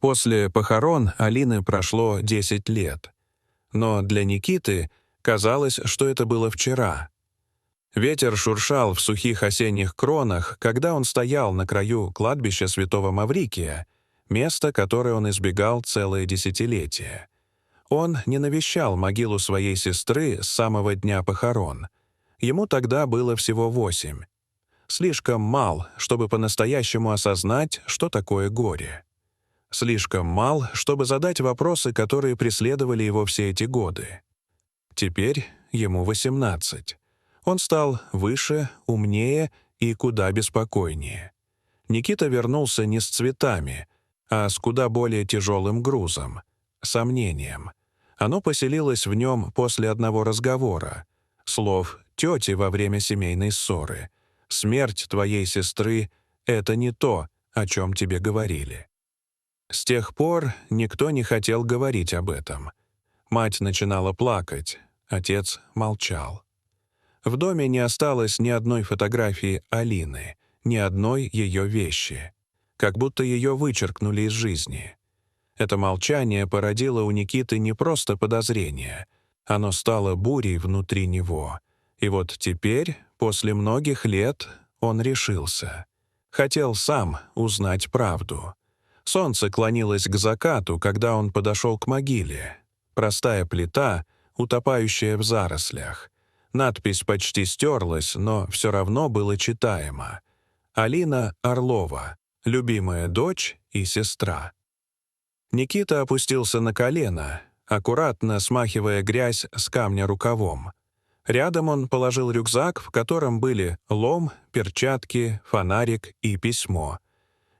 После похорон Алины прошло 10 лет. Но для Никиты казалось, что это было вчера. Ветер шуршал в сухих осенних кронах, когда он стоял на краю кладбища Святого Маврикия, место, которое он избегал целое десятилетие. Он не навещал могилу своей сестры с самого дня похорон. Ему тогда было всего 8. Слишком мал, чтобы по-настоящему осознать, что такое горе. Слишком мал, чтобы задать вопросы, которые преследовали его все эти годы. Теперь ему 18. Он стал выше, умнее и куда беспокойнее. Никита вернулся не с цветами, а с куда более тяжелым грузом — сомнением. Оно поселилось в нем после одного разговора, слов тети во время семейной ссоры. «Смерть твоей сестры — это не то, о чем тебе говорили». С тех пор никто не хотел говорить об этом. Мать начинала плакать, отец молчал. В доме не осталось ни одной фотографии Алины, ни одной ее вещи. Как будто ее вычеркнули из жизни. Это молчание породило у Никиты не просто подозрение. Оно стало бурей внутри него. И вот теперь, после многих лет, он решился. Хотел сам узнать правду. Солнце клонилось к закату, когда он подошел к могиле. Простая плита, утопающая в зарослях. Надпись почти стерлась, но все равно было читаемо. Алина Орлова, любимая дочь и сестра. Никита опустился на колено, аккуратно смахивая грязь с камня рукавом. Рядом он положил рюкзак, в котором были лом, перчатки, фонарик и письмо.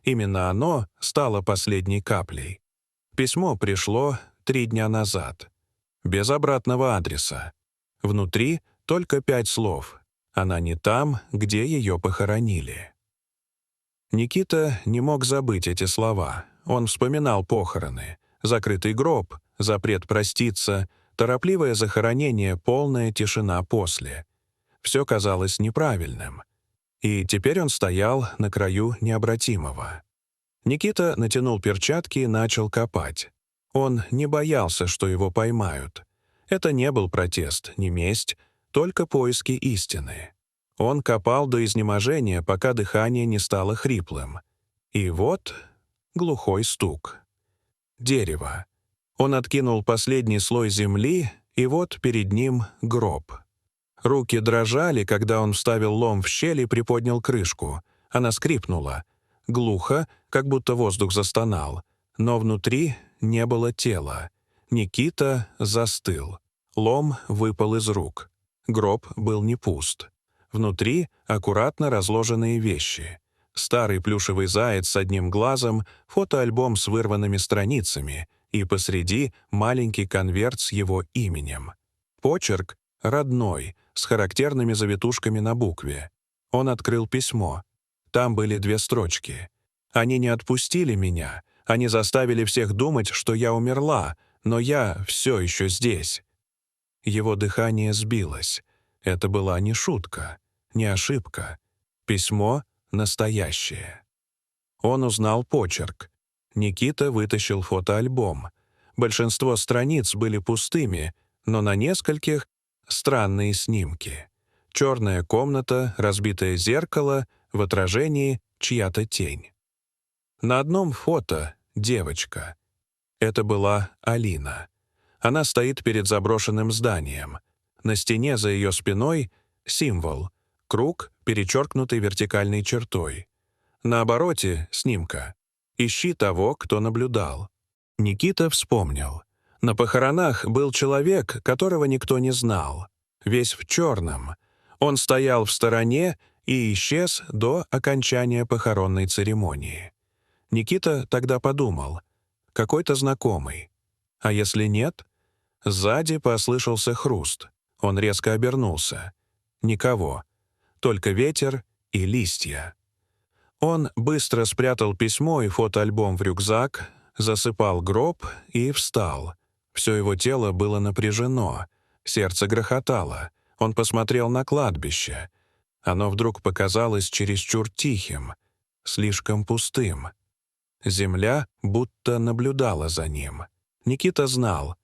Именно оно стало последней каплей. Письмо пришло 3 дня назад. Без обратного адреса. Внутри только 5 слов. Она не там, где ее похоронили. Никита не мог забыть эти слова. Он вспоминал похороны. Закрытый гроб, запрет проститься, торопливое захоронение, полная тишина после. Все казалось неправильным. И теперь он стоял на краю необратимого. Никита натянул перчатки и начал копать. Он не боялся, что его поймают. Это не был протест, не месть, только поиски истины. Он копал до изнеможения, пока дыхание не стало хриплым. И вот глухой стук. Дерево. Он откинул последний слой земли, и вот перед ним гроб. Руки дрожали, когда он вставил лом в щель и приподнял крышку. Она скрипнула. Глухо, как будто воздух застонал. Но внутри не было тела. Никита застыл. Лом выпал из рук. Гроб был не пуст. Внутри аккуратно разложенные вещи. Старый плюшевый заяц с одним глазом, фотоальбом с вырванными страницами и посреди маленький конверт с его именем. Почерк родной, с характерными завитушками на букве. Он открыл письмо. Там были 2 строчки. «Они не отпустили меня. Они заставили всех думать, что я умерла, но я все еще здесь». Его дыхание сбилось. Это была не шутка, не ошибка. Письмо настоящее. Он узнал почерк. Никита вытащил фотоальбом. Большинство страниц были пустыми, но на нескольких странные снимки. Черная комната, разбитое зеркало, в отражении чья-то тень. На одном фото девочка. Это была Алина. Она стоит перед заброшенным зданием. На стене за ее спиной символ — круг, перечеркнутый вертикальной чертой. На обороте снимка «Ищи того, кто наблюдал». Никита вспомнил. На похоронах был человек, которого никто не знал. Весь в черном. Он стоял в стороне и исчез до окончания похоронной церемонии. Никита тогда подумал, какой-то знакомый. А если нет? Сзади послышался хруст. Он резко обернулся. Никого. Только ветер и листья. Он быстро спрятал письмо и фотоальбом в рюкзак, засыпал гроб и встал. Все его тело было напряжено, сердце грохотало. Он посмотрел на кладбище. Оно вдруг показалось чересчур тихим, слишком пустым. Земля будто наблюдала за ним. Никита знал,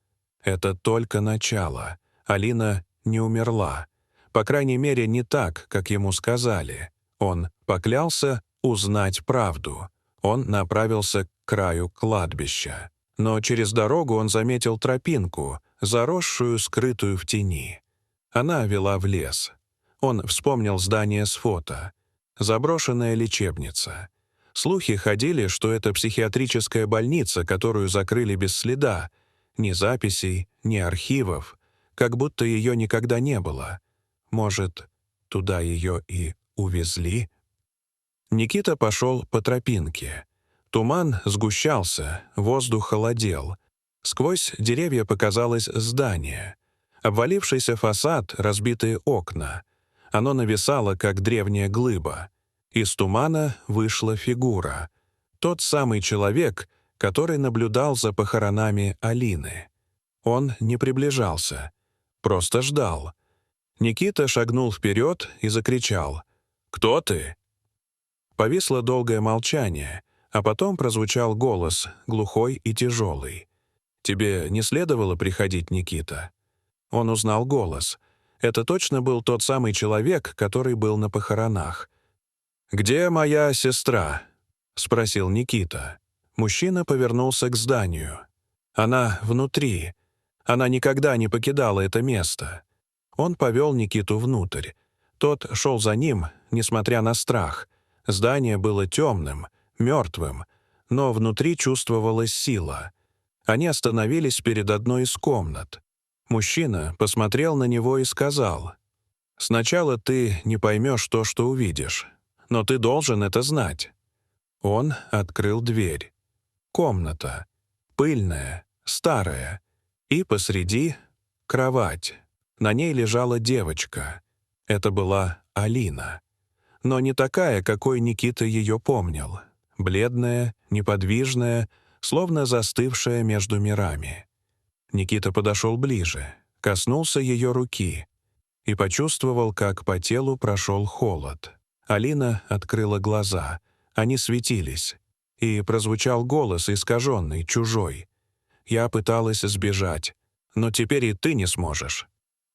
это только начало. Алина не умерла. По крайней мере, не так, как ему сказали. Он поклялся узнать правду. Он направился к краю кладбища. Но через дорогу он заметил тропинку, заросшую, скрытую в тени. Она вела в лес. Он вспомнил здание с фото. Заброшенная лечебница. Слухи ходили, что это психиатрическая больница, которую закрыли без следа. Ни записей, ни архивов. Как будто ее никогда не было. Может, туда ее и увезли? Никита пошел по тропинке. Туман сгущался, воздух холодел. Сквозь деревья показалось здание. Обвалившийся фасад, разбитые окна. Оно нависало, как древняя глыба. Из тумана вышла фигура. Тот самый человек, который наблюдал за похоронами Алины. Он не приближался, просто ждал. Никита шагнул вперед и закричал: «Кто ты?» Повисло долгое молчание, а потом прозвучал голос, глухой и тяжелый. «Тебе не следовало приходить, Никита?» Он узнал голос. Это точно был тот самый человек, который был на похоронах. «Где моя сестра?» — спросил Никита. Мужчина повернулся к зданию. «Она внутри. Она никогда не покидала это место». Он повел Никиту внутрь. Тот шел за ним, несмотря на страх. Здание было темным, мертвым, но внутри чувствовалась сила. Они остановились перед одной из комнат. Мужчина посмотрел на него и сказал: «Сначала ты не поймешь то, что увидишь, но ты должен это знать». Он открыл дверь. Комната. Пыльная, старая. И посреди — кровать. На ней лежала девочка. Это была Алина. Но не такая, какой Никита ее помнил. Бледная, неподвижная, словно застывшая между мирами. Никита подошел ближе, коснулся ее руки и почувствовал, как по телу прошел холод. Алина открыла глаза. Они светились. И прозвучал голос, искаженный, чужой. «Я пыталась сбежать, но теперь и ты не сможешь».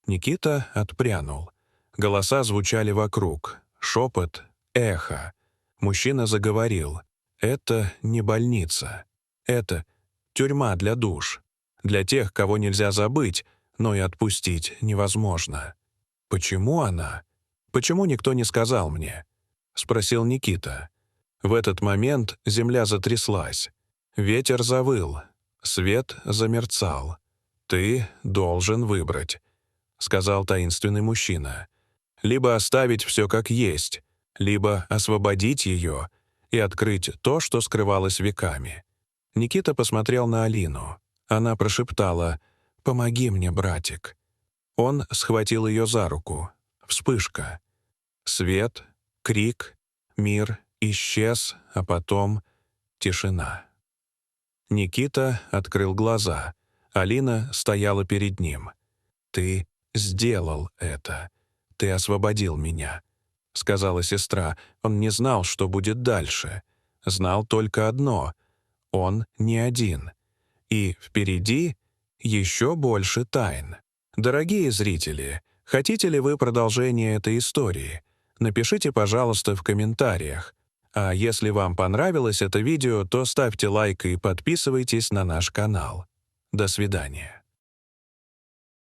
Никита отпрянул. Голоса звучали вокруг. Шепот, эхо. Мужчина заговорил. «Это не больница. Это тюрьма для душ. Для тех, кого нельзя забыть, но и отпустить невозможно». «Почему она? Почему никто не сказал мне?» — спросил Никита. В этот момент земля затряслась. Ветер завыл. Свет замерцал. «Ты должен выбрать», — сказал таинственный мужчина. «Либо оставить все как есть, либо освободить ее и открыть то, что скрывалось веками». Никита посмотрел на Алину. Она прошептала: «Помоги мне, братик». Он схватил ее за руку. Вспышка. Свет, крик, мир исчез, а потом тишина. Никита открыл глаза. Алина стояла перед ним. «Ты сделал это. Ты освободил меня», — сказала сестра. Он не знал, что будет дальше. Знал только одно — он не один. И впереди еще больше тайн. Дорогие зрители, хотите ли вы продолжение этой истории? Напишите, пожалуйста, в комментариях. А если вам понравилось это видео, то ставьте лайк и подписывайтесь на наш канал. До свидания.